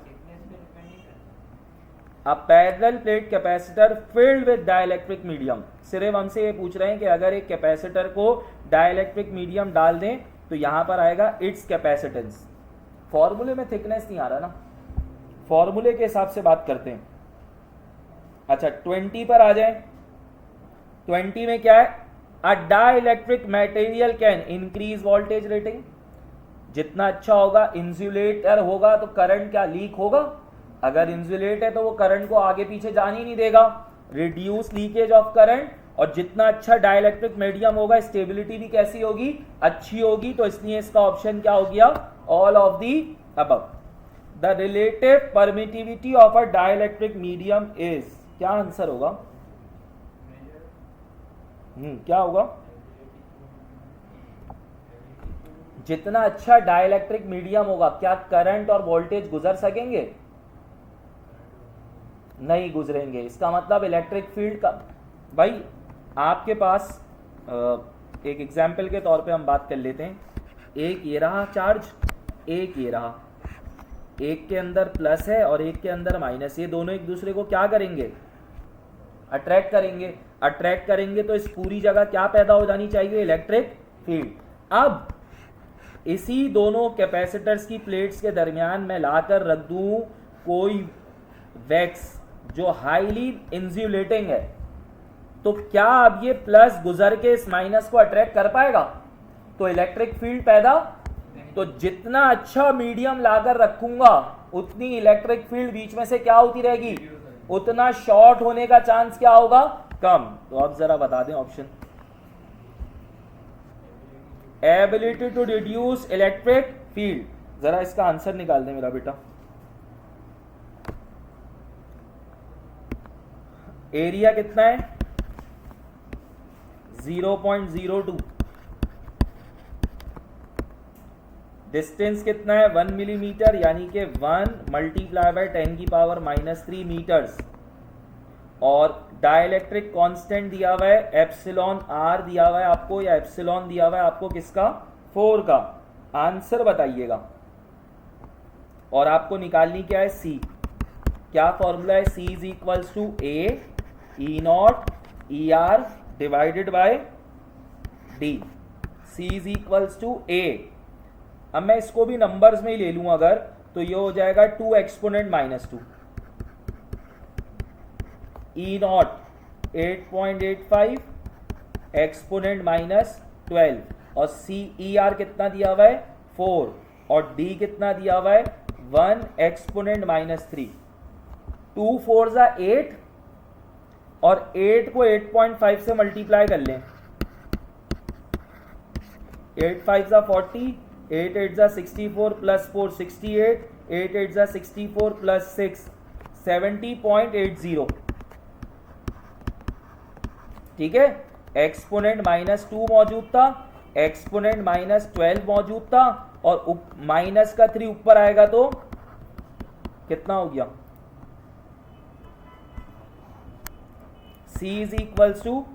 अब parallel plate capacitor filled with dielectric medium, सिर्फ हमसे ये पूछ रहे हैं कि अगर एक कैपेसिटर को डाइलेक्ट्रिक मीडियम डाल दें तो यहां पर आएगा इट्स कैपेसिटेंस। फॉर्मूले में थिकनेस नहीं आ रहा ना, फॉर्मूले के हिसाब से बात करते हैं। अच्छा 20 पर आ जाए, 20 में क्या है, अ dielectric material can increase voltage rating, जितना अच्छा होगा इंसुलेटर होगा तो करंट क्या लीक होगा, अगर इंसुलेट है तो वो करंट को आगे पीछे जाने ही नहीं देगा, रिड्यूस लीकेज ऑफ करंट, और जितना अच्छा डाइलेक्ट्रिक मीडियम होगा स्टेबिलिटी भी कैसी होगी, अच्छी होगी, तो इसलिए इसका ऑप्शन क्या हो गया, all of the above. The relative permittivity of a dielectric medium is, क्या आंसर होगा, क्या होगा, जितना अच्छा डाइलेक्ट्रिक मीडियम होगा क्या करंट और वोल्टेज गुजर सकेंगे, नहीं गुजरेंगे। इसका मतलब इलेक्ट्रिक फील्ड का, भाई आपके पास एक एग्जाम्पल के तौर पे हम बात कर लेते हैं, एक ये रहा चार्ज, एक ये रहा, एक के अंदर प्लस है और एक के अंदर माइनस, ये दोनों एक दूसरे को क्या करेंगे, अट्रैक्ट करेंगे, अट्रैक्ट करेंगे तो इस पूरी जगह क्या पैदा हो जानी चाहिए, इलेक्ट्रिक फील्ड। अब इसी दोनों कैपेसिटर्स की प्लेट्स के दरमियान मैं लाकर रख दूं कोई वैक्स जो हाईली इंसुलेटिंग है, तो क्या अब ये प्लस गुजर के इस माइनस को अट्रैक्ट कर पाएगा, तो इलेक्ट्रिक फील्ड पैदा, तो जितना अच्छा मीडियम लाकर रखूंगा उतनी इलेक्ट्रिक फील्ड बीच में से क्या होती रहेगी, उतना शॉर्ट होने का चांस क्या होगा, कम। तो अब जरा बता दें option. Ability to reduce electric field, जरा इसका आंसर निकाल दे मेरा बेटा। एरिया कितना है, 0.02। डिस्टेंस कितना है, 1 मिलीमीटर, यानी कि 1 मल्टीप्लाई बाय 10 की पावर -3 मीटर्स। और डाइलेक्ट्रिक कांस्टेंट दिया हुआ है एप्सिलॉन आर दिया हुआ है आपको, या एप्सिलॉन दिया हुआ है आपको किसका, 4 का। आंसर बताइएगा। और आपको निकालनी क्या है, सी। क्या फॉर्मूला है, C is equals to A E not E R divided by D. C is equals to A. अब मैं इसको भी नंबर्स में ही ले लूं अगर, तो ये हो जाएगा 2 एक्सपोनेंट -2, ई नॉट 8.85 एक्सपोनेंट -12, और सी ई आर कितना दिया हुआ है 4, और डी कितना दिया हुआ है 1 एक्सपोनेंट -3। 2 4 8, और 8 को 8.5 से मल्टीप्लाई कर लें, 8 5 40, 8 8 64 प्लस 4 68, 8 8 64 प्लस 6 70.80। ठीक है, एक्सपोनेंट -2 मौजूद था, एक्सपोनेंट -12 मौजूद था, और माइनस का 3 ऊपर आएगा तो कितना हो गया, C is equals to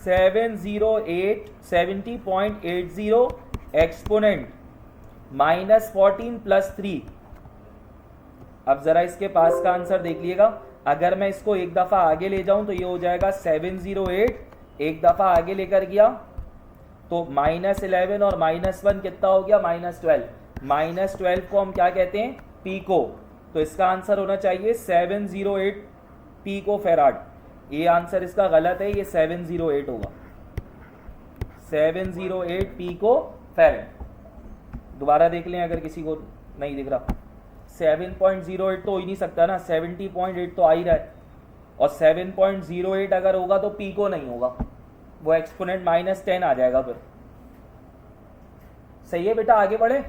70.80 exponent -14 plus 3। अब जरा इसके पास का आंसर देख लीजिएगा। अगर मैं इसको एक दफा आगे ले जाऊं तो ये हो जाएगा 708, एक दफा आगे लेकर गया तो -11 और -1 कितना हो गया, -12। -12 को हम क्या कहते हैं, पीको। तो इसका आंसर होना चाहिए 708 पीको फेराड। ये आंसर इसका गलत है, ये 708 होगा, 708 पीको फेराड। दोबारा देख लें अगर किसी को नहीं दिख रहा। 7.08 तो हो ही नहीं सकता ना, 70.8 तो आ ही रहा है, और 7.08 अगर होगा तो पीको नहीं होगा, वो एक्सपोनेंट -10 आ जाएगा फिर। सही है बेटा, आगे बढ़े।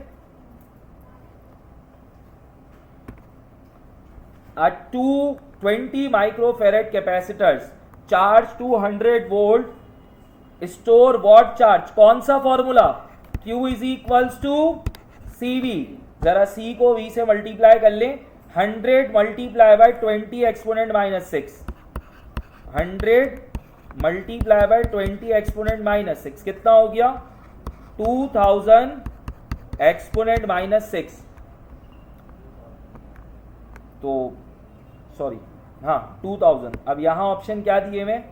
A 220 microfarad capacitors charge 200 volt store what charge. कौन सा formula, Q is equals to CV। जरा C को V से मल्टीप्लाई कर लें, 100 multiply by 20 exponent -6, 100 multiply by 20 exponent -6 कितना हो गया, 2000 एक्सपोनेंट -6। तो सॉरी, हाँ 2000। अब यहां ऑप्शन क्या दिए में,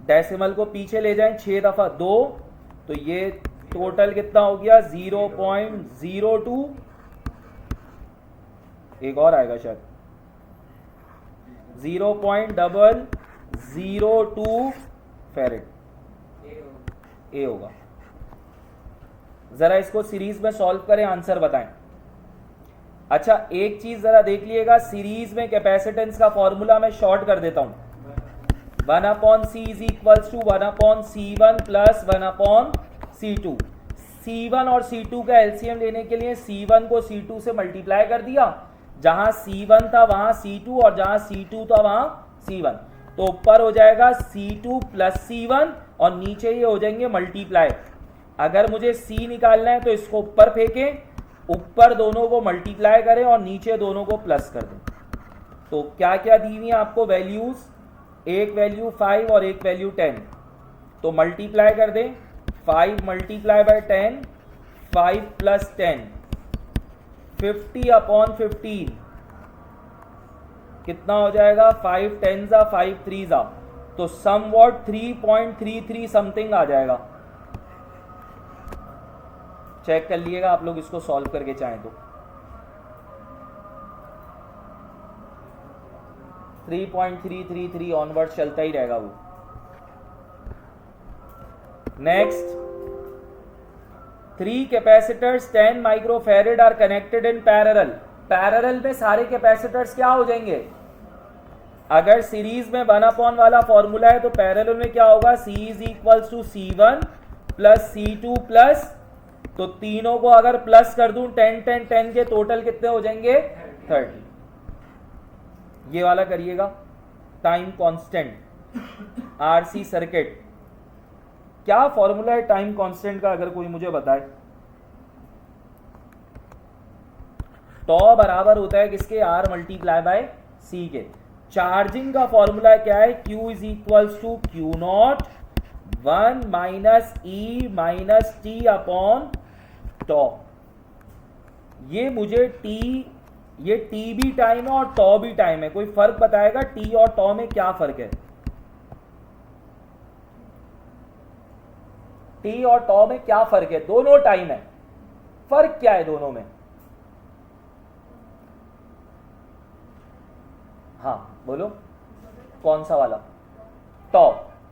डेसिमल को पीछे ले जाएं 6 दफा 2, तो ये टोटल कितना हो गया 0.02, एक और आएगा शायद 0.002 फेरेड, ए होगा। जरा इसको सीरीज में सॉल्व करें, आंसर बताएं। अच्छा एक चीज जरा देख लिएगा, सीरीज में कैपेसिटेंस का फॉर्मूला मैं शॉर्ट कर देता हूं, 1/C is equals to 1/C1 plus 1/C2। C1 और C2 का एलसीएम लेने के लिए C1 को C2 से मल्टीप्लाई कर दिया, जहां C1 था वहां C2, और जहां C2 था वहां C1। तो ऊपर हो जाएगा C2 प्लस C1, और नीचे ये हो जाएंगे मल्टीप्लाई। अगर मुझे C निकालना है तो इसको ऊपर फेंकें, ऊपर दोनों को मल्टीप्लाई करें और नीचे दोनों को प्लस कर दें। तो क्या क्या दी हुई है आपको वैल्यूज, एक वैल्यू 5 और एक वैल्यू 10। तो मल्टीप्लाई कर दें, 5 मल्टीप्लाई बाय 10, 5 प्लस 10, 50/15 कितना हो जाएगा, 5 10 5 3 तो समवॉट 3.33 समथिंग आ जाएगा। चेक कर लिएगा आप लोग इसको सॉल्व करके चाहें तो। 3.333 ऑनवर्ड चलता ही रहेगा वो। Next 3 capacitors 10 microfarad are connected in parallel. Parallel में सारे कैपेसिटर्स क्या हो जाएंगे? अगर सीरीज में 1/1 वाला फॉर्मूला है तो पैरेलल में क्या होगा? C is equals to C1 plus C2 plus, तो तीनों को अगर प्लस कर दूं 10 10 10 के टोटल कितने हो जाएंगे? 30। ये वाला करिएगा। टाइम कांस्टेंट आरसी सर्किट, क्या फॉर्मूला है टाइम कांस्टेंट का? अगर कोई मुझे बताए। टॉ बराबर होता है किसके? आर मल्टीप्लाई बाय सी के। चार्जिंग का फॉर्मूला क्या है? Q is equals to Q not 1 minus E minus T upon tau. ये मुझे ये टी भी टाइम है और टॉ भी टाइम है। कोई फर्क बताएगा टी और टॉ में क्या फर्क है? टी और टॉ में क्या फर्क है? दोनों टाइम है, फर्क क्या है दोनों में? हाँ बोलो, कौन सा वाला? टॉ।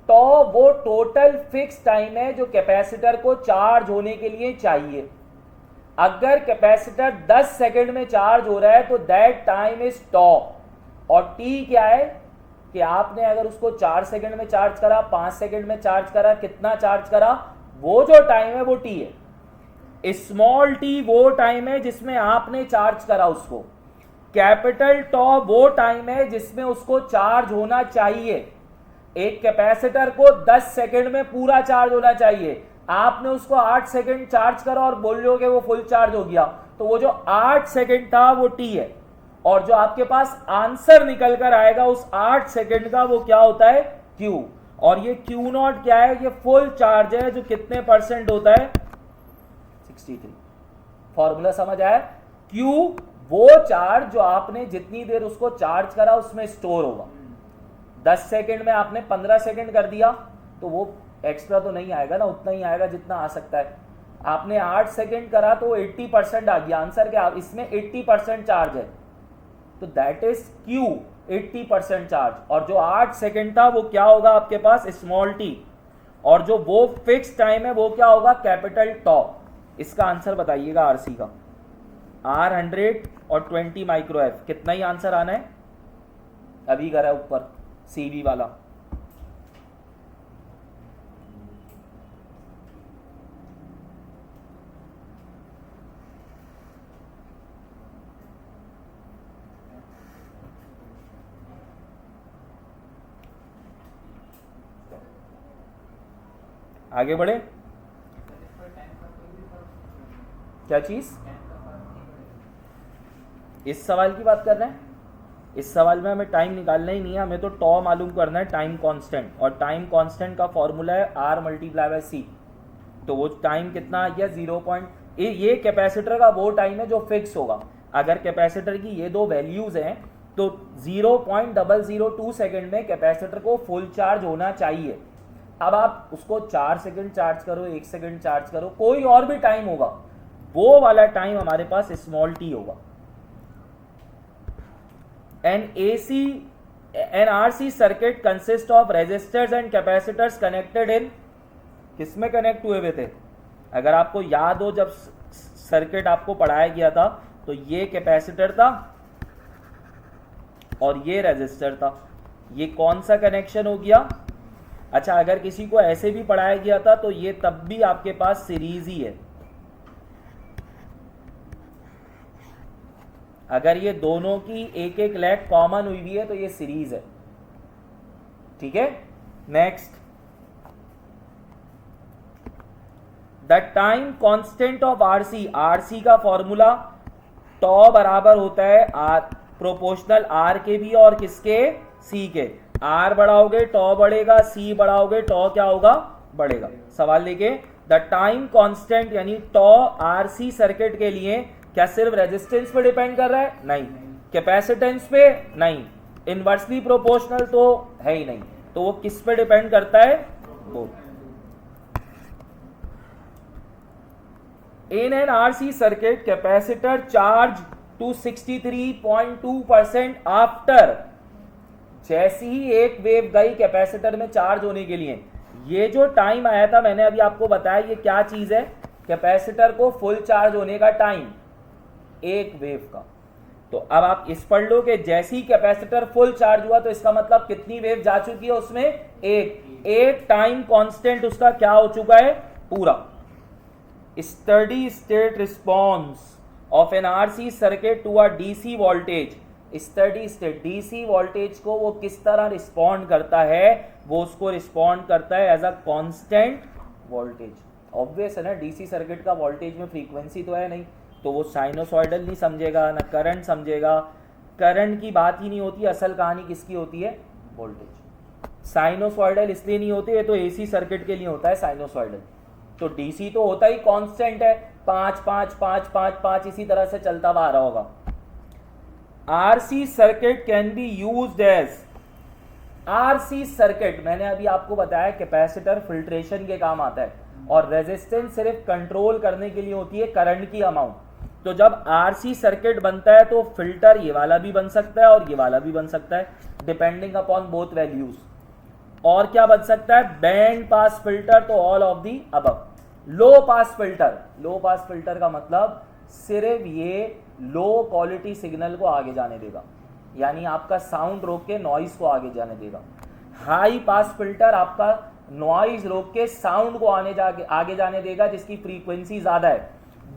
टॉ वो टोटल फिक्स टाइम है जो कैपेसिटर को चार्ज होने के लिए चाहिए। अगर कैपेसिटर 10 सेकंड में चार्ज हो रहा है तो दैट टाइम इज टॉ। और टी क्या है कि आपने अगर उसको 4 सेकंड में चार्ज करा, 5 सेकंड में चार्ज करा, कितना चार्ज करा, वो जो टाइम है वो टी है। स्मॉल टी वो टाइम है जिसमें आपने चार्ज करा उसको। कैपिटल टॉ वो टाइम है जिसमें उसको चार्ज होना चाहिए। एक कैपेसिटर को 10 सेकंड में पूरा चार्ज होना चाहिए, आपने उसको 8 सेकंड चार्ज करा और बोल रहे हो कि वो फुल चार्ज हो गया, तो वो जो 8 सेकंड था वो टी है। और जो आपके पास आंसर निकल कर आएगा उस 8 सेकंड का वो क्या होता है? Q। और ये Q नॉट क्या है? ये फुल चार्ज है जो कितने परसेंट होता है? 63। फॉर्मूला समझ आया? Q वो चार्ज जो आपने जितनी देर उसको चार्ज करा उसमें स्टोर होगा। 10 सेकंड में आपने 15 सेकंड कर दिया तो वो एक्स्ट्रा तो नहीं आएगा ना, उतना ही आएगा जितना आ सकता है। आपने 8 सेकंड करा तो 80% आ गया। आंसर क्या? इसमें 80% चार्ज है, तो दैट इज Q, 80% चार्ज। और जो 8 सेकंड था वो क्या होगा आपके पास? Small T. और जो वो फिक्स टाइम है वो क्या होगा? कैपिटल टॉ। इसका आंसर बताइएगा आरसी का। R 100 और 20 माइक्रो एफ, कितना ही आंसर आना है? अभी करा ऊपर सीबी वाला। आगे बढ़े। क्या चीज? इस सवाल की बात कर रहे हैं? इस सवाल में हमें टाइम निकालना ही नहीं है, हमें तो टॉ मालूम करना है, टाइम कांस्टेंट। और टाइम कांस्टेंट का फॉर्मूला है R मल्टीप्लाई बाय सी। तो वो टाइम कितना आ गया? 0. ये कैपेसिटर का वो टाइम है जो फिक्स होगा। अगर कैपेसिटर की ये दो वैल्यूज हैं तो 0.002 सेकेंड में कैपेसिटर को फुल चार्ज होना चाहिए। अब आप उसको 4 सेकंड चार्ज करो, 1 सेकंड चार्ज करो, कोई और भी टाइम होगा, वो वाला टाइम हमारे पास स्मॉल टी होगा। an RC circuit consist of resistors and capacitors connected in, किसमें कनेक्ट हुए हुए थे? अगर आपको याद हो जब सर्किट आपको पढ़ाया गया था तो ये कैपेसिटर था और ये रेजिस्टर था। ये कौन सा कनेक्शन हो गया? अच्छा, अगर किसी को ऐसे भी पढ़ाया गया था तो ये तब भी आपके पास सीरीज ही है। अगर ये दोनों की एक एक लेग कॉमन हुई हुई है तो ये सीरीज है। ठीक है, next. The time constant of RC, RC का फॉर्मूला टॉ बराबर होता है आर प्रोपोर्शनल आर के भी और किसके? सी के। आर बढ़ाओगे टॉ बढ़ेगा, सी बढ़ाओगे टॉ क्या होगा? बढ़ेगा। सवाल देखिए, द टाइम कांस्टेंट यानी टॉ आरसी सर्किट के लिए क्या सिर्फ रेजिस्टेंस पे डिपेंड कर रहा है? नहीं। कैपेसिटेंस पे? नहीं। इनवर्सली प्रोपोर्शनल तो है ही नहीं, तो वो किस पे डिपेंड करता है? वो in an RC circuit capacitor charge to 63.2% after, जैसी ही एक वेव गई कैपेसिटर में चार्ज होने के लिए, ये जो टाइम आया था मैंने अभी आपको बताया, ये क्या चीज है? कैपेसिटर को फुल चार्ज होने का टाइम, एक वेव का। तो अब आप इस पढ़ लो कि जैसे ही कैपेसिटर फुल चार्ज हुआ तो इसका मतलब कितनी वेव जा चुकी है उसमें, एक टाइम कांस्टेंट उसका क्या हो चुका है, पूरा। Steady state response of an RC circuit to a DC voltage, steady state DC voltage को वो किस तरह रिस्पॉन्ड करता है, वो उसको रिस्पॉन्ड करता है as a constant voltage. Obvious है ना, डीसी सर्किट का वोल्टेज में फ्रीक्वेंसी तो है नहीं, तो वो साइनोसॉइडल नहीं समझेगा ना करंट समझेगा, करंट की बात ही नहीं होती। असल कहानी किसकी होती है, वोल्टेज। साइनोसॉइडल इसलिए नहीं होती, ये तो एसी सर्किट के लिए होता है साइनोसॉइडल। तो डीसी तो होता ही कांस्टेंट है, 5 5 5 5 5 इसी तरह से चलता हुआ आ रहा होगा। RC circuit can be used as, RC circuit मैंने अभी आपको बताया कैपेसिटर फिल्ट्रेशन के काम आता है और रेजिस्टेंस सिर्फ कंट्रोल करने के लिए होती है करंट की अमाउंट। तो जब आरसी सर्किट बनता है तो फिल्टर ये वाला भी बन सकता है और ये वाला भी बन सकता है, डिपेंडिंग अपॉन बोथ वैल्यूज। और क्या बन सकता है, बैंड पास फिल्टर, तो all of the above. Low pass filter, low pass filter का मतलब सिर्फ ये लो क्वालिटी सिग्नल को आगे जाने देगा, यानी आपका साउंड रोक के नॉइज को आगे जाने देगा। हाई पास फिल्टर आपका नॉइज रोक के साउंड को आगे जाने देगा जिसकी फ्रीक्वेंसी ज्यादा है।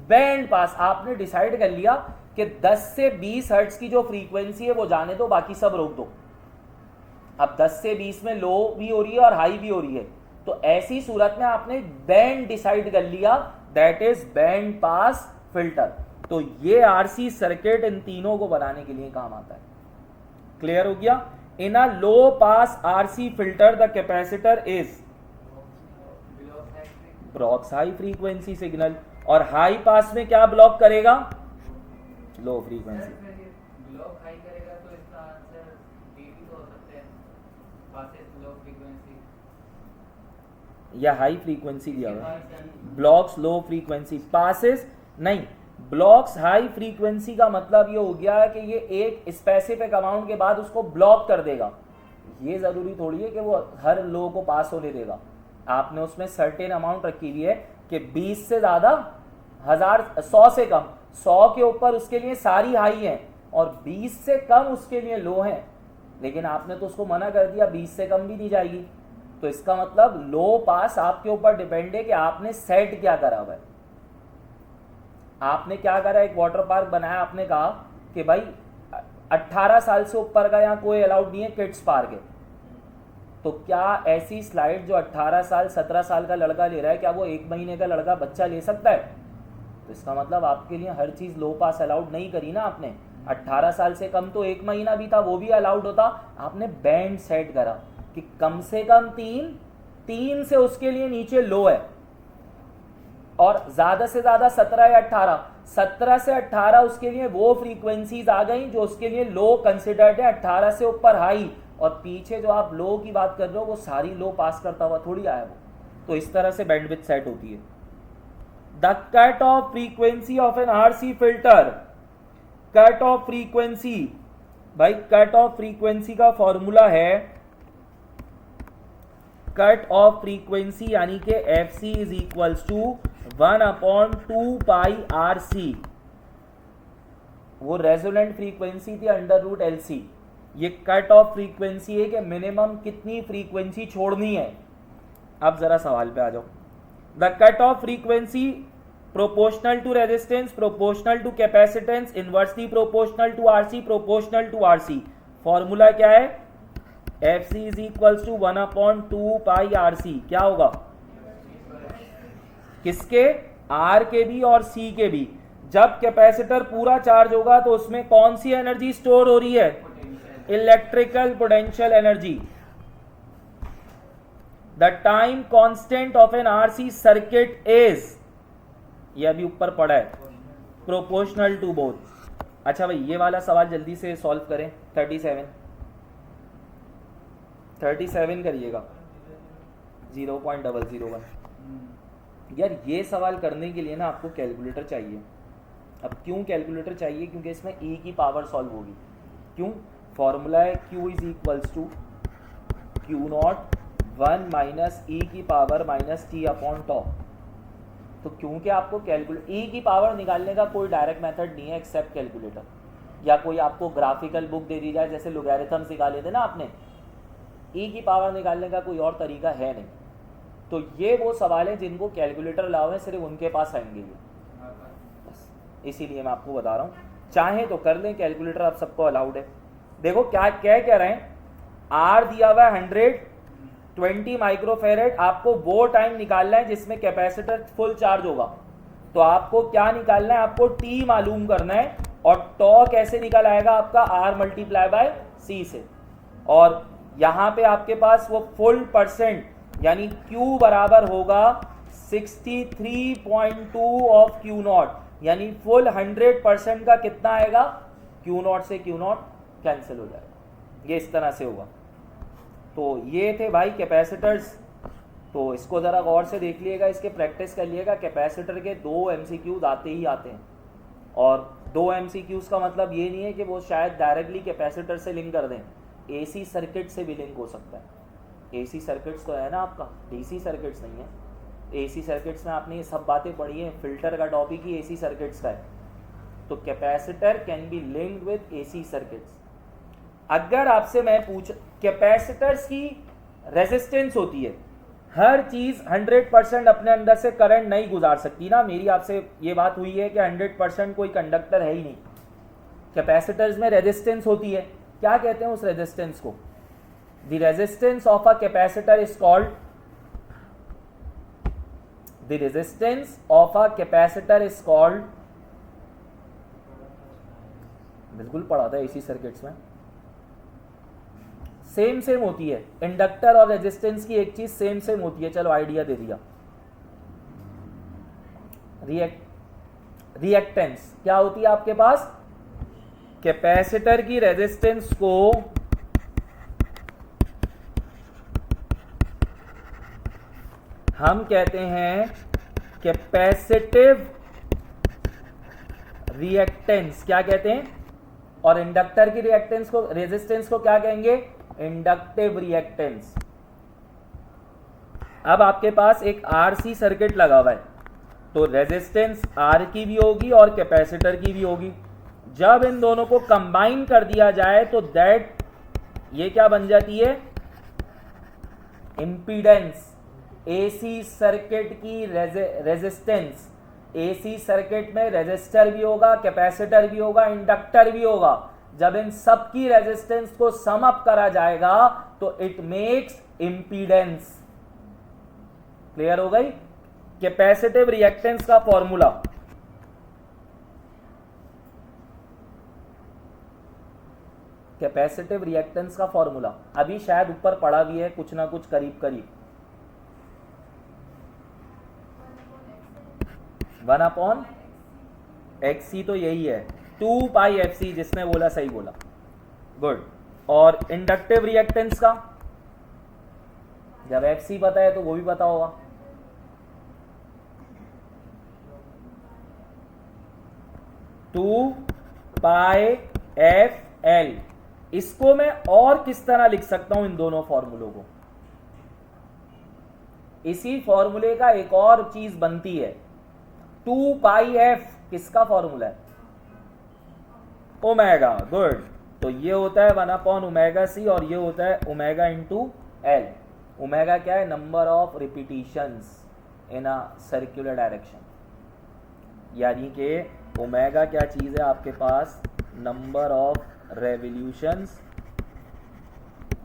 बैंड पास आपने डिसाइड कर लिया कि 10 से 20 हर्ट्ज की जो फ्रीक्वेंसी है वो जाने दो, बाकी सब रोक दो। अब 10 से 20 में लो भी हो रही है और हाई भी हो रही है, तो ऐसी सूरत में आपने बैंड डिसाइड कर लिया, that is band pass filter. तो ये आरसी सर्किट इन तीनों को बनाने के लिए काम आता है। क्लियर हो गया। In a low pass RC filter the capacitor is blocks high frequency signal, और हाई पास में क्या ब्लॉक करेगा, लो फ्रीक्वेंसी। ब्लॉक हाई करेगा तो इसका आंसर डीटी तो हो सकता है, पासेस लो फ्रीक्वेंसी या हाई फ्रीक्वेंसी दिया हुआ, ब्लॉक्स लो फ्रीक्वेंसी, पासेस नहीं। ब्लॉक्स हाई फ्रीक्वेंसी का मतलब ये हो गया कि ये एक स्पेसिफिक अमाउंट के बाद उसको ब्लॉक कर देगा। ये जरूरी थोड़ी है कि वो हर लो को पास होने देगा। आपने उसमें सर्टेन अमाउंट रखी हुई है कि 20 से ज्यादा 1000, 100 से कम, 100 के ऊपर उसके लिए सारी हाई है और 20 से कम उसके लिए लो है, लेकिन आपने तो उसको मना कर दिया, 20 से कम भी नहीं जाएगी। तो इसका मतलब लो पास आपके ऊपर डिपेंड है कि आपने सेट क्या करा हुआ है। आपने क्या करा, एक वाटर पार्क बनाया, आपने कहा कि भाई 18 साल से ऊपर का यहाँ कोई अलाउड नहीं है, किड्स पार्क है। तो क्या ऐसी स्लाइड जो 18 साल 17 साल का लड़का ले रहा है, क्या वो 1 महीने का लड़का बच्चा ले सकता है? तो इसका मतलब आपके लिए हर चीज लो पास अलाउड नहीं करी ना आपने। 18 साल से कम तो 1 महीना भी था, वो भी अलाउड होता। आपने बैंड सेट करा कि कम से कम 3 से उसके लिए नीचे लो है, और ज्यादा से ज्यादा 17 या 18, 17 से 18 उसके लिए वो फ्रीक्वेंसीज आ गई जो उसके लिए लो कंसिडर्ड है, 18 से ऊपर हाई, और पीछे जो आप लो की बात कर रहे हो वो सारी लो पास करता हुआ थोड़ी आया वो। तो इस तरह से बैंडविड्थ सेट होती है। The cut off frequency of an RC filter, cut off frequency, भाई कट ऑफ फ्रीक्वेंसी का फॉर्मूला है, कट ऑफ फ्रीक्वेंसी यानी कि F C is equals to 1/2 pi R C. वो रेजोनेंट फ्रीक्वेंसी थी √LC। ये कट ऑफ फ्रीक्वेंसी है कि मिनिमम कितनी फ्रीक्वेंसी छोड़नी है। अब जरा सवाल पे आ जाओ। The cut off frequency proportional to resistance, proportional to capacitance, inversely proportional to RC, proportional to RC. Formula क्या है, F C is equals to 1/2 pi R C. क्या होगा, किसके, आर के भी और सी के भी। जब कैपेसिटर पूरा चार्ज होगा तो उसमें कौन सी एनर्जी स्टोर हो रही है, electrical potential energy. The time constant of an RC circuit is, ये अभी ऊपर पड़ा है, प्रोपोर्शनल टू बोथ। अच्छा भाई ये वाला सवाल जल्दी से सॉल्व करें। 37 करिएगा, 0.001। यार ये सवाल करने के लिए ना आपको कैलकुलेटर चाहिए। अब क्यों कैलकुलेटर चाहिए, क्योंकि इसमें e की पावर सॉल्व होगी। क्यों, फॉर्मूला है q is equals to Q0 1 minus e की power minus t upon tau. तो क्योंकि आपको कैलकुलेट ई की पावर निकालने का कोई डायरेक्ट मेथड नहीं है एक्सेप्ट कैलकुलेटर, या कोई आपको ग्राफिकल बुक दे दी जाए जैसे लोगैरिथम्स निकाले थे ना आपने, ई की पावर निकालने का कोई और तरीका है नहीं। तो ये वो सवाल है जिनको कैलकुलेटर अलाउ है, सिर्फ उनके पास आएंगे ये, बस इसीलिए मैं आपको बता रहा हूँ। चाहे तो कर लें कैलकुलेटर, आप सबको अलाउड है। देखो क्या कह रहे हैं, आर दिया हुआ है 120 माइक्रोफेरेड, आपको वो टाइम निकालना है जिसमें कैपेसिटर फुल चार्ज होगा। तो आपको क्या निकालना है, आपको टी मालूम करना है, और टॉ कैसे निकल आएगा आपका, आर मल्टीप्लाई बाय सी से। और यहां पे आपके पास वो फुल परसेंट यानी Q बराबर होगा 63.2 ऑफ Q0, यानी फुल 100% का कितना आएगा, Q0 से Q0 कैंसिल हो जाएगा, ये इस तरह से होगा। तो ये थे भाई कैपेसिटर्स। तो इसको ज़रा गौर से देख लिएगा, इसके प्रैक्टिस कर लिएगा। कैपेसिटर के 2 MCQs आते ही आते हैं, और 2 MCQs का मतलब ये नहीं है कि वो शायद डायरेक्टली कैपेसिटर से लिंक कर दें, AC सर्किट से भी लिंक हो सकता है। AC सर्किट्स तो है ना आपका, DC सर्किट्स नहीं है। AC सर्किट्स में आपने ये सब बातें पढ़ी हैं, फिल्टर का टॉपिक ही AC सर्किट्स का है। तो capacitor can be linked with AC circuits. अगर आपसे मैं पूछ, कैपेसिटर्स की रेजिस्टेंस होती है, हर चीज 100% अपने अंदर से करंट नहीं गुजार सकती ना। मेरी आपसे ये बात हुई है कि 100% कोई कंडक्टर है ही नहीं। कैपेसिटर्स में रेजिस्टेंस होती है, क्या कहते हैं उस रेजिस्टेंस को, the resistance of a capacitor is called, the resistance of a capacitor is called, बिल्कुल पढ़ा था AC सर्किट्स में, सेम होती है। इंडक्टर और रेजिस्टेंस की एक चीज सेम होती है। चलो आइडिया दे दिया। रिएक्टेंस क्या होती है आपके पास, कैपेसिटर की रेजिस्टेंस को हम कहते हैं कैपेसिटिव रिएक्टेंस, क्या कहते हैं, और इंडक्टर की रिएक्टेंस को, रेजिस्टेंस को क्या कहेंगे, इंडक्टिव रिएक्टेंस। अब आपके पास एक RC सर्किट लगा हुआ है, तो रेजिस्टेंस R की भी होगी और कैपेसिटर की भी होगी। जब इन दोनों को कंबाइन कर दिया जाए तो दैट, ये क्या बन जाती है, इंपीडेंस। AC सर्किट की रेजिस्टेंस, AC सर्किट में रेजिस्टर भी होगा, कैपेसिटर भी होगा, इंडक्टर भी होगा। जब इन सब की रेजिस्टेंस को सम अप करा जाएगा तो इट मेक्स इंपीडेंस। क्लियर हो गई। कैपेसिटिव रिएक्टेंस का फॉर्मूला, कैपेसिटिव रिएक्टेंस का फॉर्मूला अभी शायद ऊपर पढ़ा भी है कुछ ना कुछ करीब करीब, 1/XC तो यही है, 2πFC, जिसने बोला सही बोला, गुड। और इंडक्टिव रिएक्टेंस का, जब FC पता है तो वो भी पता होगा, 2πFL। इसको मैं और किस तरह लिख सकता हूं इन दोनों फॉर्मूलों को, इसी फॉर्मूले का एक और चीज बनती है, 2πF किसका फॉर्मूला है, ओमेगा, गुड। तो ये होता है 1/ωc और ये होता है ओमेगा इंटू एल। ओमेगा क्या है, number of repetitions in a circular direction, यानी कि ओमेगा क्या चीज है आपके पास, नंबर ऑफ रेवोल्यूशंस,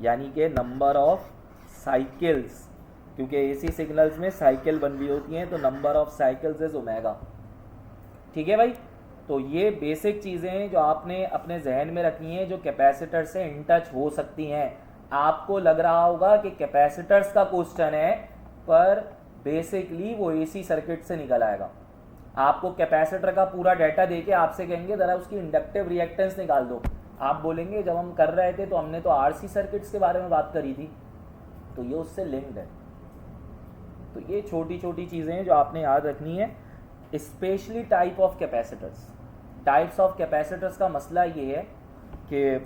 यानी कि नंबर ऑफ साइकिल्स, क्योंकि AC सिग्नल्स में साइकिल बन रही होती हैं, तो number of cycles is omega. ठीक है भाई। तो ये बेसिक चीज़ें हैं जो आपने अपने जहन में रखनी है, जो कैपेसिटर से इन टच हो सकती हैं। आपको लग रहा होगा कि कैपेसिटर्स का क्वेश्चन है, पर बेसिकली वो AC सर्किट से निकल आएगा। आपको कैपेसिटर का पूरा डाटा देके आपसे कहेंगे ज़रा उसकी इंडक्टिव रिएक्टेंस निकाल दो, आप बोलेंगे जब हम कर रहे थे तो हमने तो RC सर्किट्स के बारे में बात करी थी, तो ये उससे लिंक्ड है। तो ये छोटी छोटी चीज़ें हैं जो आपने याद रखनी है। Specially type of capacitors, types of capacitors का मसला ये है कि